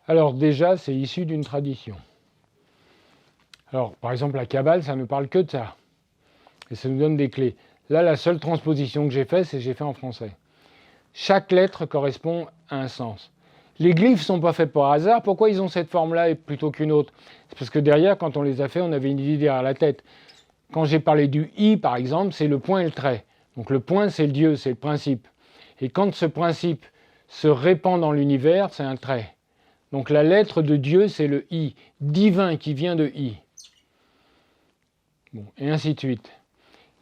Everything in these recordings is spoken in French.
Alors déjà, c'est issu d'une tradition. Alors, par exemple, la Kabbale, ça ne parle que de ça. Et ça nous donne des clés. Là, la seule transposition que j'ai faite, c'est que j'ai fait en français. Chaque lettre correspond à un sens. Les glyphes ne sont pas faits par hasard. Pourquoi ils ont cette forme-là plutôt qu'une autre? C'est parce que derrière, quand on les a fait, on avait une idée derrière la tête. Quand j'ai parlé du I, par exemple, c'est le point et le trait. Donc le point, c'est le Dieu, c'est le principe. Et quand ce principe se répand dans l'univers, c'est un trait. Donc la lettre de Dieu, c'est le I, divin qui vient de I. Bon, et ainsi de suite.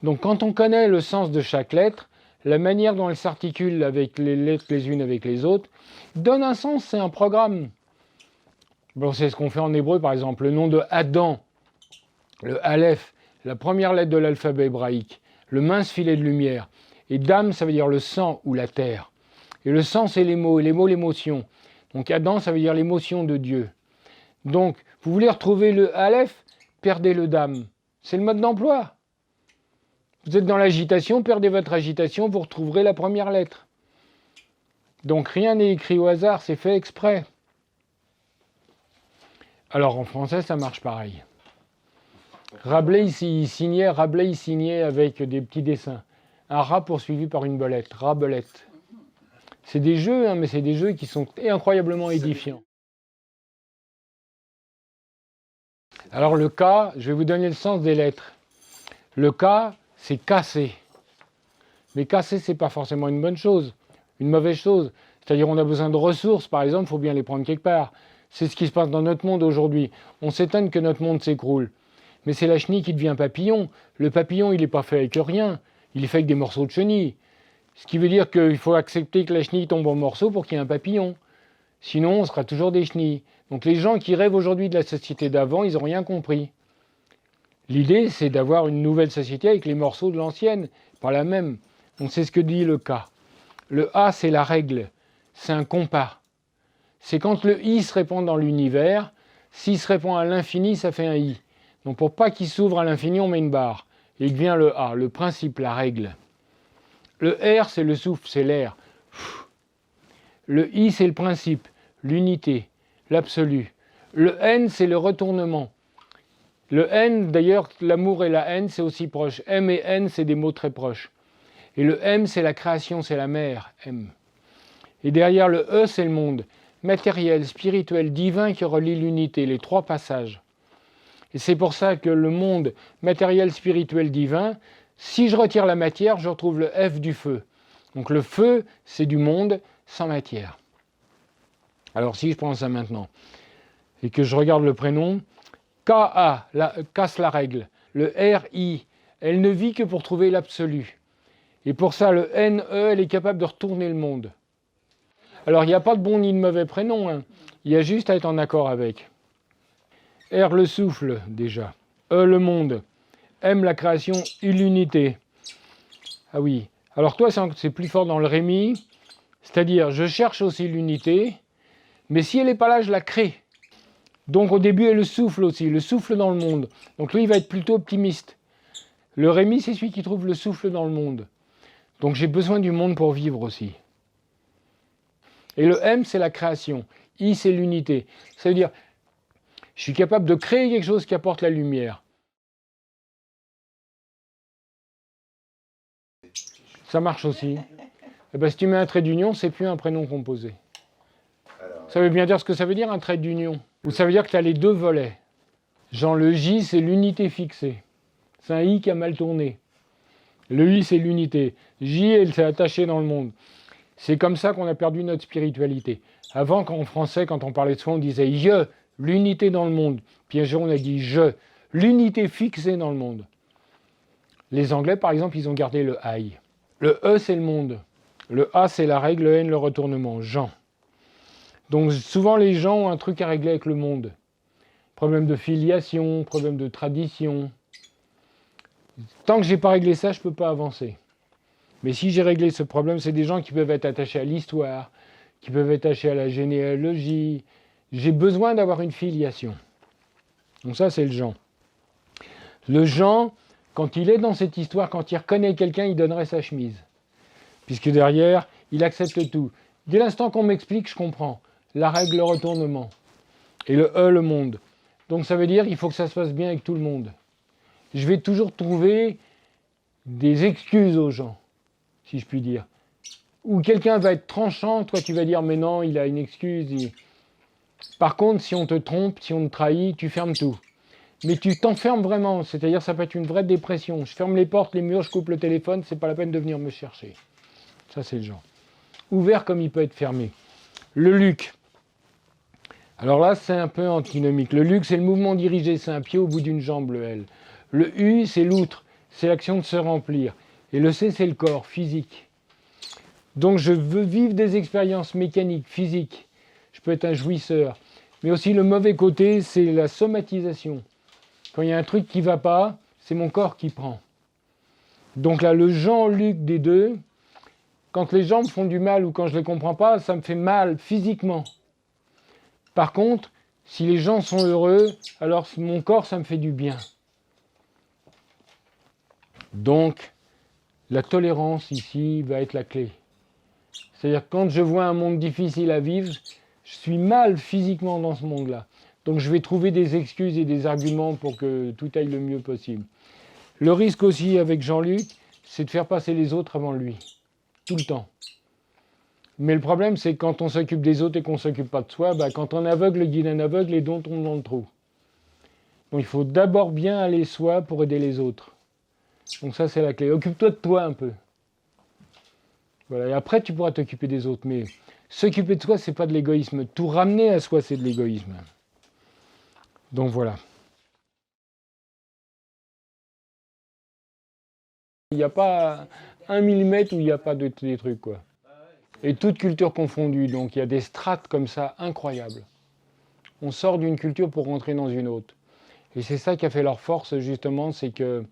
Donc quand on connaît le sens de chaque lettre, la manière dont elle s'articule avec les lettres les unes avec les autres, donne un sens, c'est un programme. Bon, c'est ce qu'on fait en hébreu, par exemple. Le nom de Adam, le Aleph, la première lettre de l'alphabet hébraïque, le mince filet de lumière. Et Dam, ça veut dire le sang ou la terre. Et le sang, c'est les mots, et les mots, l'émotion. Donc Adam, ça veut dire l'émotion de Dieu. Donc, vous voulez retrouver le Aleph, perdez le Dam. C'est le mode d'emploi. Vous êtes dans l'agitation, perdez votre agitation, vous retrouverez la première lettre. Donc rien n'est écrit au hasard, c'est fait exprès. Alors en français, ça marche pareil. Rabelais, il signait avec des petits dessins. Un rat poursuivi par une belette, rabelette. C'est des jeux, hein, mais c'est des jeux qui sont incroyablement édifiants. Alors le K, je vais vous donner le sens des lettres. Le K, c'est casser. Mais casser, c'est pas forcément une bonne chose, une mauvaise chose. C'est-à-dire on a besoin de ressources, par exemple, il faut bien les prendre quelque part. C'est ce qui se passe dans notre monde aujourd'hui. On s'étonne que notre monde s'écroule. Mais c'est la chenille qui devient papillon. Le papillon, il n'est pas fait avec rien. Il est fait avec des morceaux de chenille. Ce qui veut dire qu'il faut accepter que la chenille tombe en morceaux pour qu'il y ait un papillon. Sinon, on sera toujours des chenilles. Donc les gens qui rêvent aujourd'hui de la société d'avant, ils n'ont rien compris. L'idée, c'est d'avoir une nouvelle société avec les morceaux de l'ancienne, pas la même. Donc c'est ce que dit le K. Le A, c'est la règle. C'est un compas. C'est quand le I se répand dans l'univers. S'il se répand à l'infini, ça fait un I. Donc pour pas qu'il s'ouvre à l'infini, on met une barre. Et il devient le A, le principe, la règle. Le R, c'est le souffle, c'est l'air. Le I, c'est le principe, l'unité, l'absolu. Le N, c'est le retournement. Le N, d'ailleurs, l'amour et la haine, c'est aussi proche. M et N, c'est des mots très proches. Et le M, c'est la création, c'est la mer, M. Et derrière le E, c'est le monde, matériel, spirituel, divin qui relie l'unité, les trois passages. Et c'est pour ça que le monde matériel, spirituel, divin, si je retire la matière, je retrouve le F du feu. Donc le feu, c'est du monde sans matière. Alors si je prends ça maintenant, et que je regarde le prénom, K-A, casse la règle. Le R-I, elle ne vit que pour trouver l'absolu. Et pour ça, le N-E, elle est capable de retourner le monde. Alors il n'y a pas de bon ni de mauvais prénom, hein. Il y a juste à être en accord avec. R, le souffle, déjà. E, le monde. M, la création, I, l'unité. Ah oui. Alors toi, c'est plus fort dans le Rémi. C'est-à-dire, je cherche aussi l'unité, mais si elle n'est pas là, je la crée. Donc au début, elle le souffle aussi, le souffle dans le monde. Donc lui, il va être plutôt optimiste. Le Rémi, c'est celui qui trouve le souffle dans le monde. Donc j'ai besoin du monde pour vivre aussi. Et le M, c'est la création. I, c'est l'unité. Ça veut dire, je suis capable de créer quelque chose qui apporte la lumière. Ça marche aussi. Et ben, si tu mets un trait d'union, c'est plus un prénom composé. Ça veut bien dire ce que ça veut dire, un trait d'union. Ou ça veut dire que tu as les deux volets. Genre le J, c'est l'unité fixée. C'est un I qui a mal tourné. Le I, c'est l'unité. J, elle s'est attachée dans le monde. C'est comme ça qu'on a perdu notre spiritualité. Avant, en français, quand on parlait de soi, on disait « je », l'unité dans le monde. Puis un jour, on a dit « je », l'unité fixée dans le monde. Les Anglais, par exemple, ils ont gardé le « I ». Le E, c'est le monde. Le A, c'est la règle, le N, le retournement. Jean. Donc souvent, les gens ont un truc à régler avec le monde. Problème de filiation, problème de tradition. Tant que je n'ai pas réglé ça, je ne peux pas avancer. Mais si j'ai réglé ce problème, c'est des gens qui peuvent être attachés à l'histoire, qui peuvent être attachés à la généalogie. J'ai besoin d'avoir une filiation. Donc ça, c'est le Jean. Le Jean, quand il est dans cette histoire, quand il reconnaît quelqu'un, il donnerait sa chemise. Puisque derrière, il accepte tout. Dès l'instant qu'on m'explique, je comprends. la règle, le retournement. Et le E, le monde. Donc ça veut dire qu'il faut que ça se passe bien avec tout le monde. Je vais toujours trouver des excuses aux gens, si je puis dire. Ou quelqu'un va être tranchant, toi tu vas dire mais non, il a une excuse. Par contre, si on te trompe, si on te trahit, tu fermes tout. Mais tu t'enfermes vraiment, c'est-à-dire ça peut être une vraie dépression. Je ferme les portes, les murs, je coupe le téléphone, c'est pas la peine de venir me chercher. Ça c'est le genre. Ouvert comme il peut être fermé. Le Luc. Alors là, c'est un peu antinomique. Le Luc, c'est le mouvement dirigé, c'est un pied au bout d'une jambe, le L. Le U, c'est l'outre, c'est l'action de se remplir. Et le C, c'est le corps, physique. Donc je veux vivre des expériences mécaniques, physiques. Je peux être un jouisseur. Mais aussi le mauvais côté, c'est la somatisation. Quand il y a un truc qui ne va pas, c'est mon corps qui prend. Donc là, le Jean-Luc des deux, quand les gens me font du mal ou quand je ne les comprends pas, ça me fait mal physiquement. Par contre, si les gens sont heureux, alors mon corps, ça me fait du bien. Donc, la tolérance ici va être la clé. C'est-à-dire que quand je vois un monde difficile à vivre, je suis mal physiquement dans ce monde-là. Donc je vais trouver des excuses et des arguments pour que tout aille le mieux possible. Le risque aussi avec Jean-Luc, c'est de faire passer les autres avant lui. Tout le temps. Mais le problème, c'est que quand on s'occupe des autres et qu'on ne s'occupe pas de soi, quand on aveugle guide un aveugle et dont on dans le trou. Donc il faut d'abord bien aller soi pour aider les autres. Donc ça, c'est la clé. Occupe-toi de toi un peu. Voilà. Et après, tu pourras t'occuper des autres. Mais s'occuper de soi, c'est pas de l'égoïsme. Tout ramener à soi, c'est de l'égoïsme. Donc voilà. Il n'y a pas 1 millimètre où il n'y a pas des trucs, quoi. Et toute culture confondue. Donc il y a des strates comme ça incroyables. On sort d'une culture pour rentrer dans une autre. Et c'est ça qui a fait leur force, justement, c'est que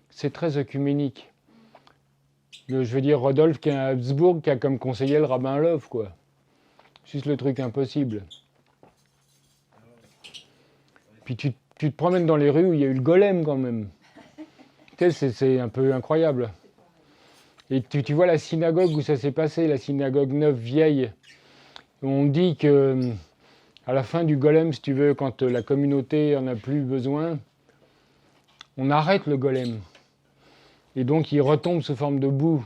c'est très œcuménique. Je veux dire, Rodolphe qui est à Habsbourg, qui a comme conseiller le rabbin Love, quoi. Juste le truc impossible. Puis tu te promènes dans les rues où il y a eu le golem, quand même. Tu sais, c'est un peu incroyable. Et tu vois la synagogue où ça s'est passé, la synagogue neuve vieille. On dit que à la fin du golem, si tu veux, quand la communauté en a plus besoin, on arrête le golem. Et donc il retombe sous forme de boue.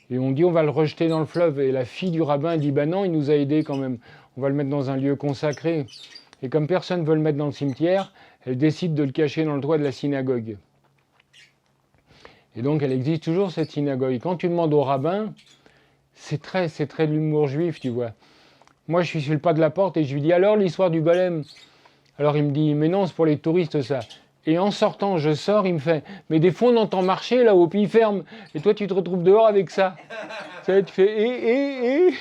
Et on dit on va le rejeter dans le fleuve. Et la fille du rabbin dit bah non, il nous a aidés quand même. On va le mettre dans un lieu consacré. Et comme personne ne veut le mettre dans le cimetière, elle décide de le cacher dans le toit de la synagogue. Et donc elle existe toujours cette synagogue. Quand tu demandes au rabbin, c'est très de l'humour juif, tu vois. Moi je suis sur le pas de la porte et je lui dis alors l'histoire du golem. Alors il me dit mais non, c'est pour les touristes ça. Et en sortant, je sors, il me fait mais des fois on entend marcher là-haut, puis il ferme. Et toi tu te retrouves dehors avec ça. Ça tu fais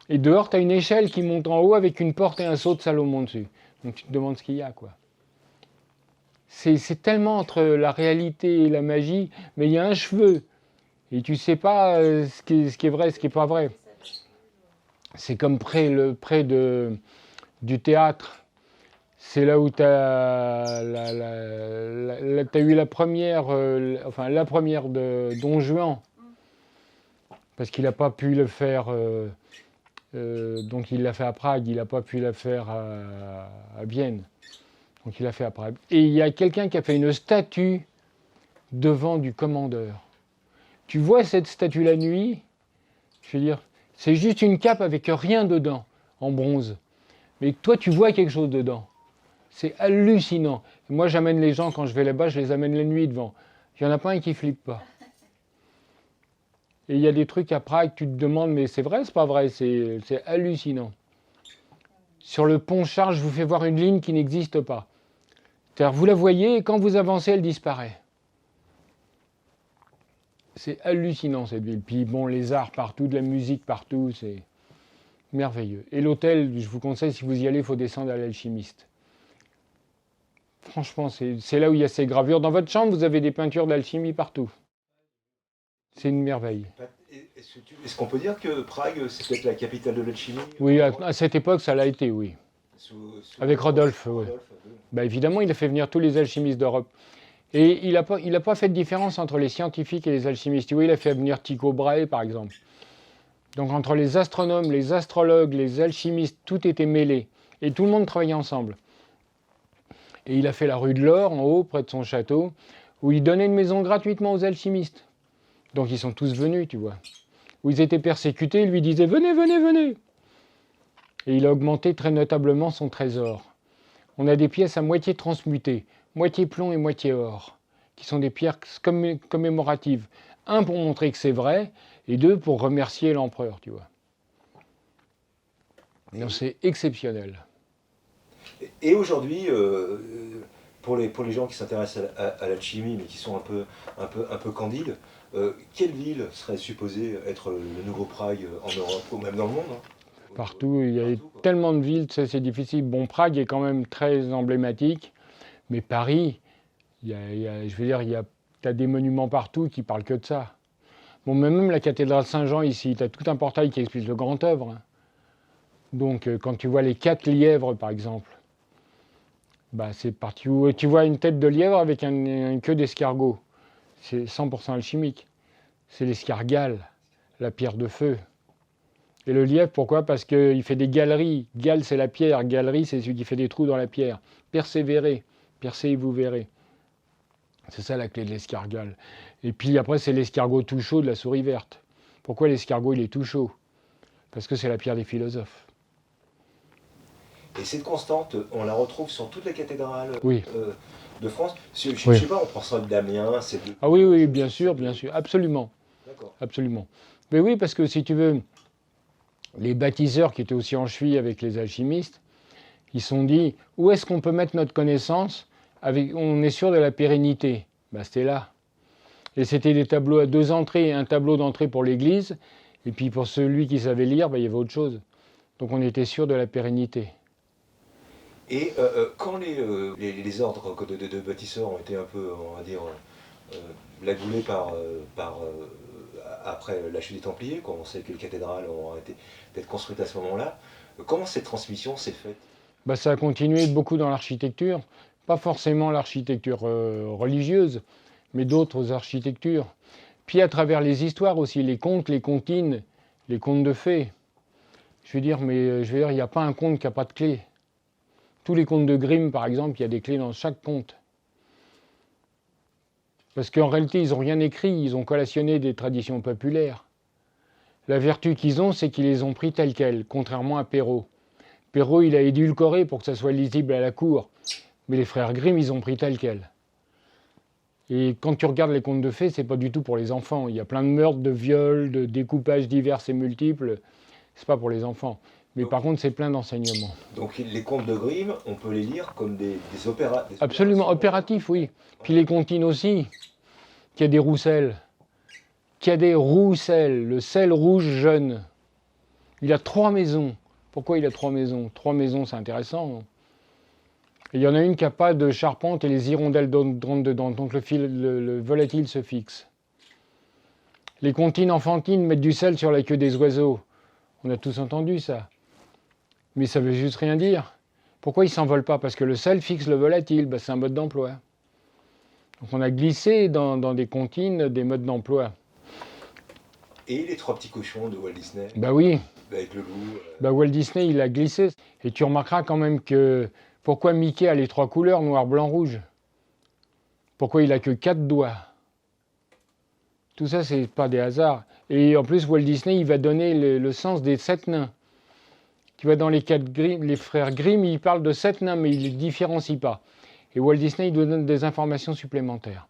et dehors tu as une échelle qui monte en haut avec une porte et un seau de Salomon dessus. Donc tu te demandes ce qu'il y a, quoi. C'est tellement entre la réalité et la magie, mais il y a un cheveu. Et tu ne sais pas ce qui est vrai, ce qui n'est pas vrai. C'est comme près du théâtre. C'est là où tu as, eu la première, la première de Don Juan. Parce qu'il n'a pas pu le faire, donc il l'a fait à Prague, il n'a pas pu la faire à Vienne. Donc il l'a fait à Prague. Et il y a quelqu'un qui a fait une statue devant du commandeur. Tu vois cette statue la nuit, je veux dire, c'est juste une cape avec rien dedans, en bronze. Mais toi, tu vois quelque chose dedans. C'est hallucinant. Et moi, j'amène les gens, quand je vais là-bas, je les amène la nuit devant. Il n'y en a pas un qui ne flippe pas. Et il y a des trucs à Prague, tu te demandes, mais c'est vrai, c'est pas vrai, c'est hallucinant. Sur le pont Charles, je vous fais voir une ligne qui n'existe pas. C'est-à-dire, vous la voyez et quand vous avancez, elle disparaît. C'est hallucinant cette ville. Puis bon, les arts partout, de la musique partout, c'est merveilleux. Et l'hôtel, je vous conseille, si vous y allez, il faut descendre à l'Alchimiste. Franchement, c'est là où il y a ces gravures. Dans votre chambre, vous avez des peintures d'alchimie partout. C'est une merveille. Est-ce qu'on peut dire que Prague, c'est peut-être la capitale de l'alchimie? Oui, à cette époque, ça l'a été, oui. Avec Rodolphe, oui. Évidemment, il a fait venir tous les alchimistes d'Europe. Et il n'a pas fait de différence entre les scientifiques et les alchimistes. Tu vois, il a fait venir Tycho Brahe, par exemple. Donc entre les astronomes, les astrologues, les alchimistes, tout était mêlé. Et tout le monde travaillait ensemble. Et il a fait la rue de l'Or, en haut, près de son château, où il donnait une maison gratuitement aux alchimistes. Donc ils sont tous venus, tu vois. Où ils étaient persécutés, il lui disait « Venez, venez, venez !» Et il a augmenté très notablement son trésor. On a des pièces à moitié transmutées, moitié plomb et moitié or, qui sont des pierres commémoratives. Un, pour montrer que c'est vrai, et deux, pour remercier l'empereur, tu vois. Donc c'est exceptionnel. Et aujourd'hui, pour les gens qui s'intéressent à l'alchimie, mais qui sont un peu candides, quelle ville serait supposée être le nouveau Prague en Europe, ou même dans le monde, hein? Partout, il y a Partout, quoi. tellement de villes, tu sais, c'est difficile. Bon, Prague est quand même très emblématique, mais Paris, je veux dire, tu as des monuments partout qui parlent que de ça. Bon, mais même la cathédrale Saint-Jean ici, tu as tout un portail qui explique le grand œuvre, hein. Donc, quand tu vois les 4 lièvres, par exemple, bah, c'est parti où tu vois une tête de lièvre avec une queue d'escargot. C'est 100% alchimique. C'est l'escargale, la pierre de feu. Et le lièvre, pourquoi? Parce qu'il fait des galeries. Gale, c'est la pierre. Galerie, c'est celui qui fait des trous dans la pierre. Persévérez. Percez et vous verrez. C'est ça la clé de l'escargale. Et puis après, c'est l'escargot tout chaud de la souris verte. Pourquoi l'escargot, il est tout chaud? Parce que c'est la pierre des philosophes. Et cette constante, on la retrouve sur toutes les cathédrales Oui. de France. Je ne Oui. sais pas, on prend ça d'Amiens, c'est de... Ah oui, oui, bien sûr, absolument. D'accord. Absolument. Mais oui, parce que si tu veux, les bâtisseurs qui étaient aussi en cheville avec les alchimistes, ils se sont dit, où est-ce qu'on peut mettre notre connaissance avec, on est sûr de la pérennité. Ben, c'était là. Et c'était des tableaux à 2 entrées, un tableau d'entrée pour l'église, et puis pour celui qui savait lire, ben, il y avait autre chose. Donc on était sûr de la pérennité. Et quand les ordres de bâtisseurs ont été un peu, on va dire, blagoulés après la chute des Templiers, quand on sait que les cathédrales ont arrêté d'être construites à ce moment-là, comment cette transmission s'est faite? Ben, ça a continué beaucoup dans l'architecture, pas forcément l'architecture religieuse, mais d'autres architectures. Puis à travers les histoires aussi, les contes, les comptines, les contes de fées. Je veux dire, il n'y a pas un conte qui n'a pas de clé. Tous les contes de Grimm, par exemple, il y a des clés dans chaque conte. Parce qu'en réalité, ils n'ont rien écrit, ils ont collationné des traditions populaires. La vertu qu'ils ont, c'est qu'ils les ont pris telles quelles, contrairement à Perrault. Perrault, il a édulcoré pour que ça soit lisible à la cour. Mais les frères Grimm, ils ont pris telles quelles. Et quand tu regardes les contes de fées, c'est pas du tout pour les enfants. Il y a plein de meurtres, de viols, de découpages divers et multiples. C'est pas pour les enfants. Mais Donc, par contre, c'est plein d'enseignements. donc les contes de Grimm, on peut les lire comme des opéras. Absolument, opératif, oui. Puis les comptines aussi. Qu'il y a des roussels. Qu'il y a des roussels, le sel rouge jeune. Il a 3 maisons. Pourquoi il a 3 maisons? 3 maisons, c'est intéressant. Et il y en a une qui n'a pas de charpente et les hirondelles rentrent dedans. Donc le volatile se fixe. Les comptines enfantines mettent du sel sur la queue des oiseaux. On a tous entendu ça. Mais ça veut juste rien dire. Pourquoi ils ne s'envolent pas? Parce que le sel fixe le volatile. Ben, c'est un mode d'emploi. Donc on a glissé dans des comptines des modes d'emploi. Et les 3 petits cochons de Walt Disney, Ben oui. avec le loup. Ben Walt Disney, il a glissé. Et tu remarqueras quand même que... Pourquoi Mickey a les 3 couleurs, noir, blanc, rouge? Pourquoi il a que 4 doigts? Tout ça, c'est pas des hasards. Et en plus, Walt Disney, il va donner le sens des 7 nains. Tu vois, dans les frères Grimm, ils parlent de 7 nains, mais ils ne les différencient pas. Et Walt Disney, il nous donne des informations supplémentaires.